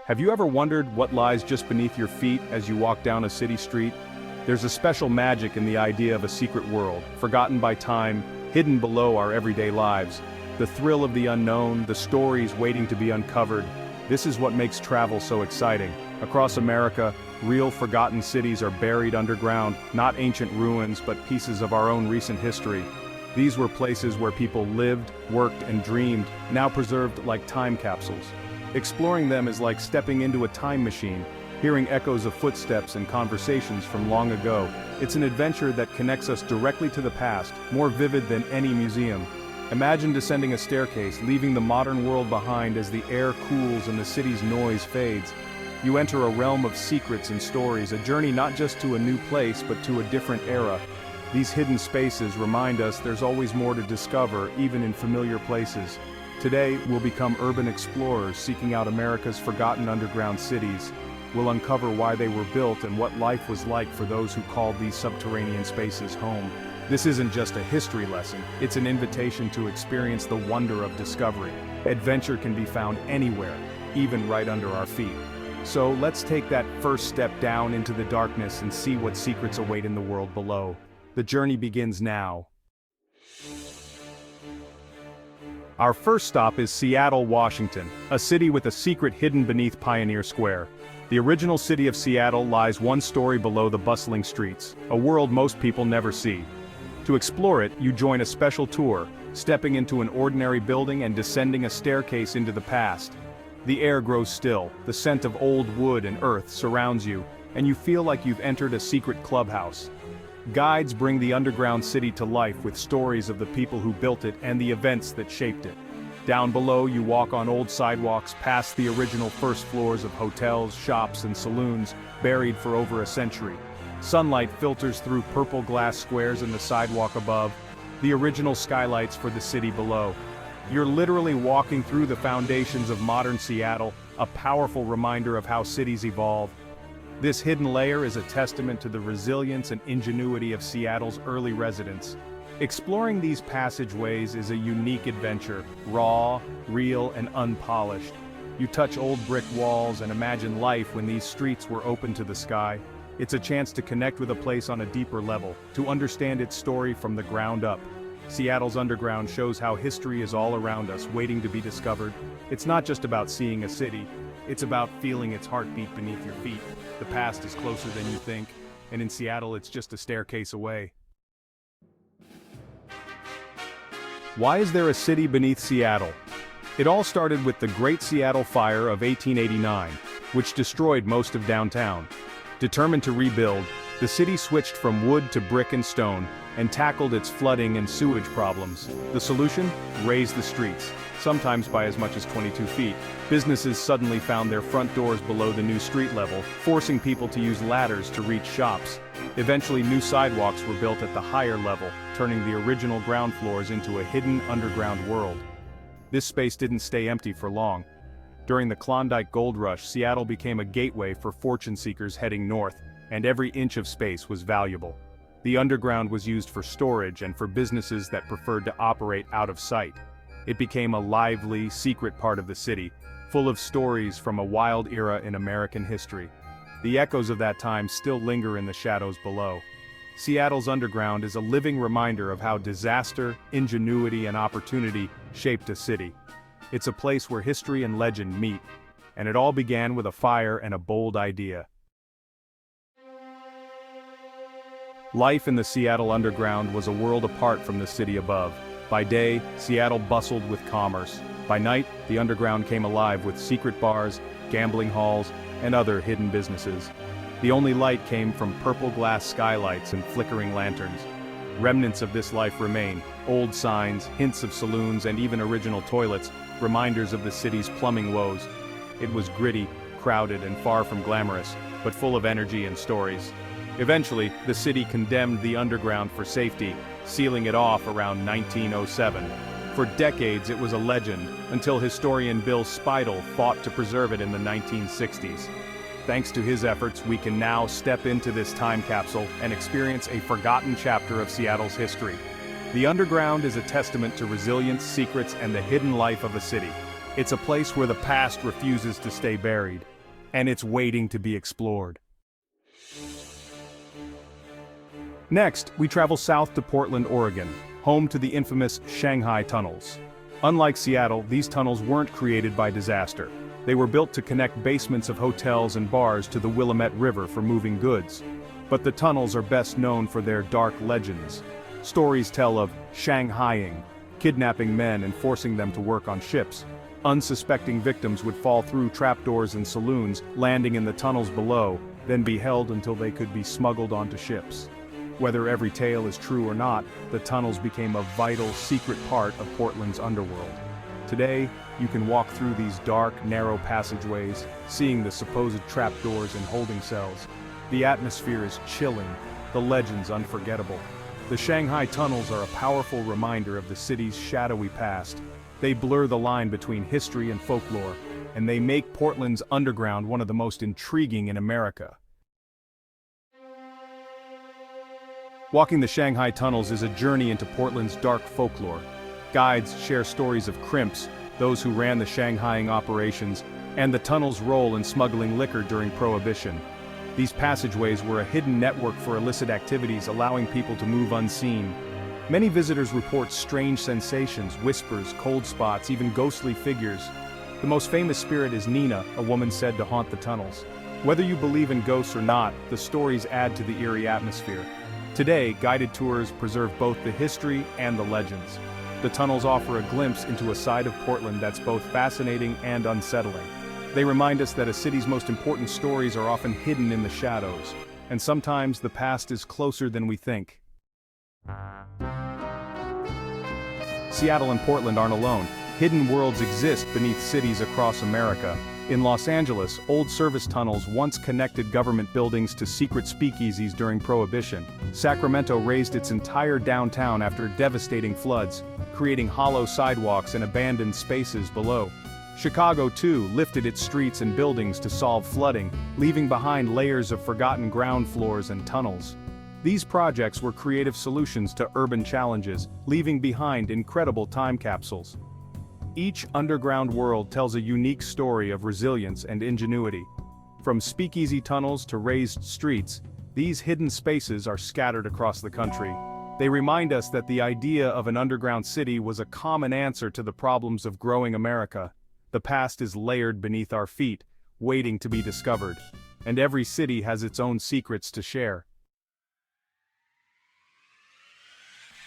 Have you ever wondered what lies just beneath your feet as you walk down a city street? There's a special magic in the idea of a secret world, forgotten by time, hidden below our everyday lives. The thrill of the unknown, the stories waiting to be uncovered. This is what makes travel so exciting. Across America, real forgotten cities are buried underground, not ancient ruins but pieces of our own recent history. These were places where people lived, worked, and dreamed, now preserved like time capsules. Exploring them is like stepping into a time machine, hearing echoes of footsteps and conversations from long ago. It's an adventure that connects us directly to the past, more vivid than any museum. Imagine descending a staircase, leaving the modern world behind as the air cools and the city's noise fades. You enter a realm of secrets and stories, a journey not just to a new place but to a different era. These hidden spaces remind us there's always more to discover, even in familiar places. Today, we'll become urban explorers seeking out America's forgotten underground cities. We'll uncover why they were built and what life was like for those who called these subterranean spaces home. This isn't just a history lesson, it's an invitation to experience the wonder of discovery. Adventure can be found anywhere, even right under our feet. So let's take that first step down into the darkness and see what secrets await in the world below. The journey begins now. Our first stop is Seattle, Washington, a city with a secret hidden beneath Pioneer Square. The original city of Seattle lies one story below the bustling streets, a world most people never see. To explore it, you join a special tour, stepping into an ordinary building and descending a staircase into the past. The air grows still, the scent of old wood and earth surrounds you, and you feel like you've entered a secret clubhouse. Guides bring the underground city to life with stories of the people who built it and the events that shaped it. Down below, you walk on old sidewalks past the original first floors of hotels, shops, and saloons, buried for over a century. Sunlight filters through purple glass squares in the sidewalk above, the original skylights for the city below. You're literally walking through the foundations of modern Seattle, a powerful reminder of how cities evolve. This hidden layer is a testament to the resilience and ingenuity of Seattle's early residents. Exploring these passageways is a unique adventure, raw, real, and unpolished. You touch old brick walls and imagine life when these streets were open to the sky. It's a chance to connect with a place on a deeper level, to understand its story from the ground up. Seattle's underground shows how history is all around us, waiting to be discovered. It's not just about seeing a city, it's about feeling its heartbeat beneath your feet. The past is closer than you think, and in Seattle it's just a staircase away. Why is there a city beneath Seattle? It all started with the Great Seattle Fire of 1889, which destroyed most of downtown. Determined to rebuild, the city switched from wood to brick and stone, and tackled its flooding and sewage problems. The solution? Raise the streets, sometimes by as much as 22 feet. Businesses suddenly found their front doors below the new street level, forcing people to use ladders to reach shops. Eventually, new sidewalks were built at the higher level, turning the original ground floors into a hidden underground world. This space didn't stay empty for long. During the Klondike Gold Rush, Seattle became a gateway for fortune seekers heading north, and every inch of space was valuable. The underground was used for storage and for businesses that preferred to operate out of sight. It became a lively, secret part of the city, full of stories from a wild era in American history. The echoes of that time still linger in the shadows below. Seattle's underground is a living reminder of how disaster, ingenuity, and opportunity shaped a city. It's a place where history and legend meet, and it all began with a fire and a bold idea. Life in the Seattle underground was a world apart from the city above. By day, Seattle bustled with commerce. By night, the underground came alive with secret bars, gambling halls, and other hidden businesses. The only light came from purple glass skylights and flickering lanterns. Remnants of this life remain: old signs, hints of saloons, and even original toilets, reminders of the city's plumbing woes. It was gritty, crowded, and far from glamorous, but full of energy and stories. Eventually, the city condemned the underground for safety, sealing it off around 1907. For decades it was a legend, until historian Bill Speidel fought to preserve it in the 1960s. Thanks to his efforts, we can now step into this time capsule and experience a forgotten chapter of Seattle's history. The underground is a testament to resilience, secrets, and the hidden life of a city. It's a place where the past refuses to stay buried. and it's waiting to be explored. Next, we travel south to Portland, Oregon, home to the infamous Shanghai tunnels. Unlike Seattle, these tunnels weren't created by disaster. They were built to connect basements of hotels and bars to the Willamette River for moving goods. But the tunnels are best known for their dark legends. Stories tell of Shanghaiing, kidnapping men and forcing them to work on ships. Unsuspecting victims would fall through trapdoors and saloons, landing in the tunnels below, then be held until they could be smuggled onto ships. Whether every tale is true or not, the tunnels became a vital, secret part of Portland's underworld. Today, you can walk through these dark, narrow passageways, seeing the supposed trapdoors and holding cells. The atmosphere is chilling, the legends unforgettable. The Shanghai tunnels are a powerful reminder of the city's shadowy past. They blur the line between history and folklore, and they make Portland's underground one of the most intriguing in America. Walking the Shanghai tunnels is a journey into Portland's dark folklore. Guides share stories of crimps, those who ran the Shanghaiing operations, and the tunnel's role in smuggling liquor during Prohibition. These passageways were a hidden network for illicit activities, allowing people to move unseen. Many visitors report strange sensations, whispers, cold spots, even ghostly figures. The most famous spirit is Nina, a woman said to haunt the tunnels. Whether you believe in ghosts or not, the stories add to the eerie atmosphere. Today, guided tours preserve both the history and the legends. The tunnels offer a glimpse into a side of Portland that's both fascinating and unsettling. They remind us that a city's most important stories are often hidden in the shadows, and sometimes the past is closer than we think. Seattle and Portland aren't alone. Hidden worlds exist beneath cities across America. In Los Angeles, old service tunnels once connected government buildings to secret speakeasies during Prohibition. Sacramento raised its entire downtown after devastating floods, creating hollow sidewalks and abandoned spaces below. Chicago, too, lifted its streets and buildings to solve flooding, leaving behind layers of forgotten ground floors and tunnels. These projects were creative solutions to urban challenges, leaving behind incredible time capsules. Each underground world tells a unique story of resilience and ingenuity. From speakeasy tunnels to raised streets, these hidden spaces are scattered across the country. They remind us that the idea of an underground city was a common answer to the problems of growing America. The past is layered beneath our feet, waiting to be discovered. And every city has its own secrets to share.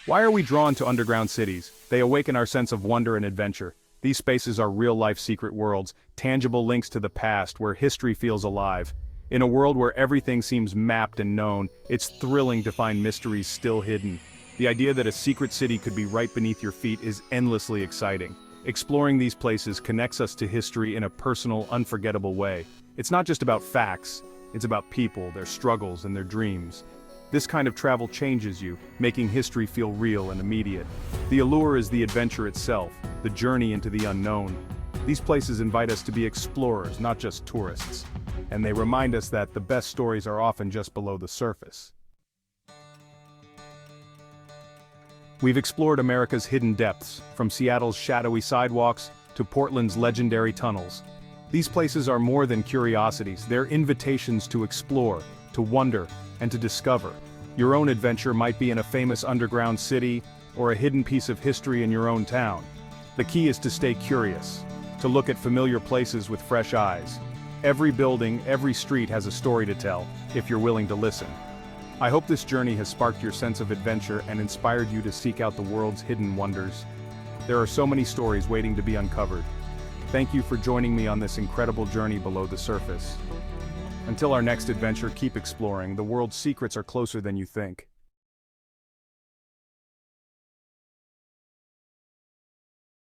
Why are we drawn to underground cities? They awaken our sense of wonder and adventure. These spaces are real-life secret worlds, tangible links to the past where history feels alive. In a world where everything seems mapped and known, it's thrilling to find mysteries still hidden. The idea that a secret city could be right beneath your feet is endlessly exciting. Exploring these places connects us to history in a personal, unforgettable way. It's not just about facts, it's about people, their struggles, and their dreams. This kind of travel changes you, making history feel real and immediate. The allure is the adventure itself, the journey into the unknown. These places invite us to be explorers, not just tourists. And they remind us that the best stories are often just below the surface. We've explored America's hidden depths, from Seattle's shadowy sidewalks to Portland's legendary tunnels. These places are more than curiosities, they're invitations to explore, to wonder, and to discover. Your own adventure might be in a famous underground city, or a hidden piece of history in your own town. The key is to stay curious, to look at familiar places with fresh eyes. Every building, every street has a story to tell, if you're willing to listen. I hope this journey has sparked your sense of adventure and inspired you to seek out the world's hidden wonders. There are so many stories waiting to be uncovered. Thank you for joining me on this incredible journey below the surface. Until our next adventure, keep exploring. The world's secrets are closer than you think.